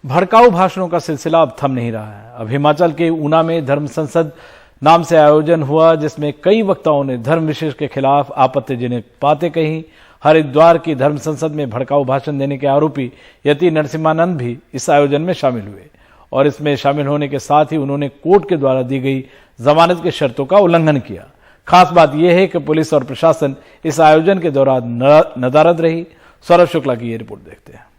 भड़काऊ भाषणों का सिलसिला अब थम नहीं रहा है। अब हिमाचल के ऊना में धर्म संसद नाम से आयोजन हुआ, जिसमें कई वक्ताओं ने धर्म विशेष के खिलाफ आपत्तिजनक बातें कही। हरिद्वार की धर्म संसद में भड़काऊ भाषण देने के आरोपी यति नरसिम्हानंद भी इस आयोजन में शामिल हुए और इसमें शामिल होने के साथ ही उन्होंने कोर्ट के द्वारा दी गई जमानत की शर्तों का उल्लंघन किया। खास बात यह है कि पुलिस और प्रशासन इस आयोजन के दौरान नदारद रही। सौरभ शुक्ला की ये रिपोर्ट देखते हैं।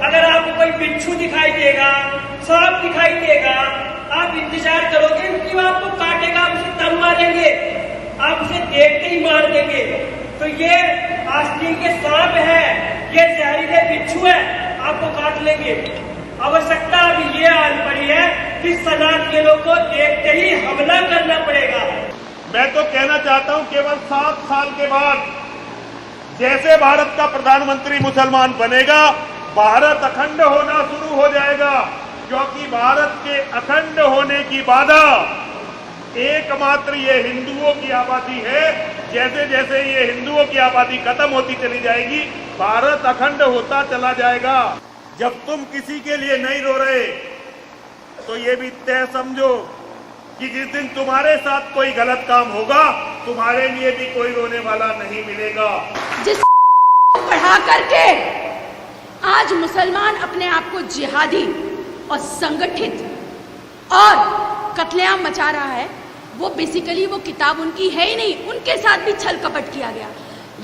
अगर आपको कोई बिच्छू दिखाई देगा, सांप दिखाई देगा, आप इंतजार करोगे कि वो आपको काटेगा, आप उसे तब मारेंगे, आप उसे देखते ही मार देंगे। तो ये आस्तीन के सांप है, ये जहरीले बिच्छू है, आपको काट लेंगे। आवश्यकता अभी ये आन पड़ी है कि सनातनियों को देखते ही हमला करना पड़ेगा। मैं तो कहना चाहता हूं केवल 7 साल के बाद जैसे भारत का प्रधानमंत्री मुसलमान बनेगा, भारत अखंड होना शुरू हो जाएगा, क्योंकि भारत के अखंड होने की बाधा एकमात्र ये हिंदुओं की आबादी है। जैसे जैसे ये हिंदुओं की आबादी खत्म होती चली जाएगी, भारत अखंड होता चला जाएगा। जब तुम किसी के लिए नहीं रो रहे तो ये भी तय समझो कि जिस दिन तुम्हारे साथ कोई गलत काम होगा, तुम्हारे लिए भी कोई रोने वाला नहीं मिलेगा। जिस पढ़ा करके आज मुसलमान अपने आप को जिहादी और संगठित और कत्लेआम मचा रहा है, वो बेसिकली वो किताब उनकी है ही नहीं, उनके साथ भी छल कपट किया गया।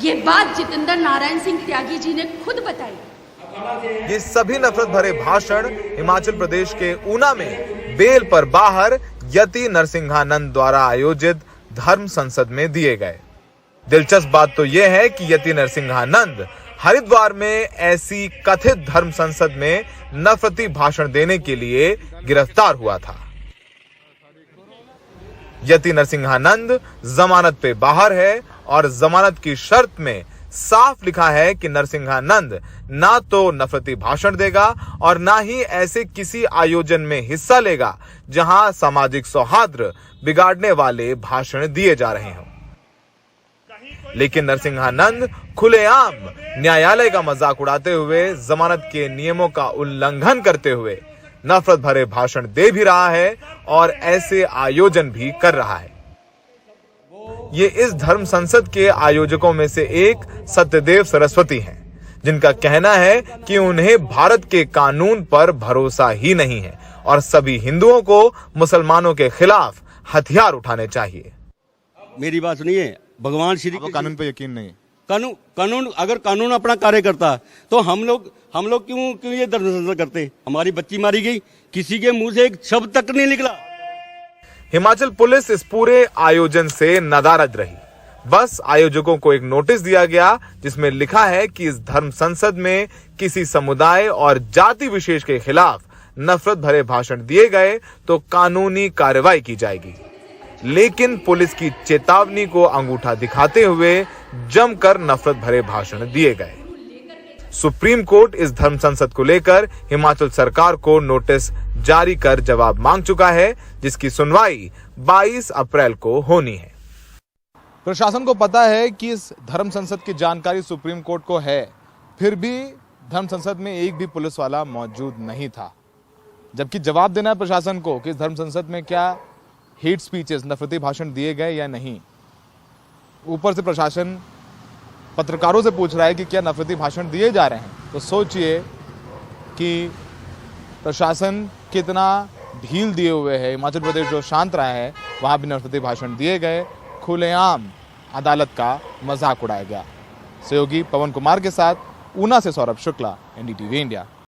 ये बात जितेंद्र नारायण सिंह त्यागी जी ने खुद बताई। ये सभी नफरत भरे भाषण हिमाचल प्रदेश के ऊना में बेल पर बाहर यति नरसिम्हानंद द्वारा आयोजित धर्म संसद में दिए गए। दिलचस्प बात तो यह है कि यति नरसिम्हानंद हरिद्वार में ऐसी कथित धर्म संसद में नफरती भाषण देने के लिए गिरफ्तार हुआ था। यति नरसिम्हानंद जमानत पे बाहर है और जमानत की शर्त में साफ लिखा है कि नरसिम्हानंद ना तो नफरती भाषण देगा और ना ही ऐसे किसी आयोजन में हिस्सा लेगा जहां सामाजिक सौहार्द बिगाड़ने वाले भाषण दिए जा रहे हों। लेकिन नरसिम्हानंद खुलेआम न्यायालय का मजाक उड़ाते हुए, जमानत के नियमों का उल्लंघन करते हुए नफरत भरे भाषण दे भी रहा है और ऐसे आयोजन भी कर रहा है। ये इस धर्म संसद के आयोजकों में से एक सत्यदेव सरस्वती हैं, जिनका कहना है कि उन्हें भारत के कानून पर भरोसा ही नहीं है और सभी हिंदुओं को मुसलमानों के खिलाफ हथियार उठाने चाहिए। मेरी बात सुनिए, भगवान श्री आपको कानून पे यकीन नहीं? कानून अगर कानून अपना कार्य करता तो हम लोग क्यों ये धर्म संसद करते? हमारी बच्ची मारी गई, किसी के मुंह से एक शब्द तक नहीं निकला। हिमाचल पुलिस इस पूरे आयोजन से नदारद रही। बस आयोजकों को एक नोटिस दिया गया जिसमें लिखा है कि इस धर्म संसद में किसी समुदाय और जाति विशेष के खिलाफ नफरत भरे भाषण दिए गए तो कानूनी कार्रवाई की जाएगी। लेकिन पुलिस की चेतावनी को अंगूठा दिखाते हुए जमकर नफरत भरे भाषण दिए गए। सुप्रीम कोर्ट इस धर्म संसद को लेकर हिमाचल सरकार को नोटिस जारी कर जवाब मांग चुका है, जिसकी सुनवाई 22 अप्रैल को होनी है। प्रशासन को पता है कि इस धर्म संसद की जानकारी सुप्रीम कोर्ट को है, फिर भी धर्म संसद में एक भी पुलिस वाला मौजूद नहीं था। जबकि जवाब देना है प्रशासन को कि इस धर्म संसद में क्या हेट स्पीचेस, नफरती भाषण दिए गए या नहीं। ऊपर से प्रशासन पत्रकारों से पूछ रहा है कि क्या नफरती भाषण दिए जा रहे हैं। तो सोचिए कि प्रशासन कितना ढील दिए हुए है। हिमाचल प्रदेश जो शांत रहा है, वहां भी नफरती भाषण दिए गए, खुलेआम अदालत का मजाक उड़ाया गया। सहयोगी पवन कुमार के साथ ऊना से सौरभ शुक्ला, NDTV इंडिया।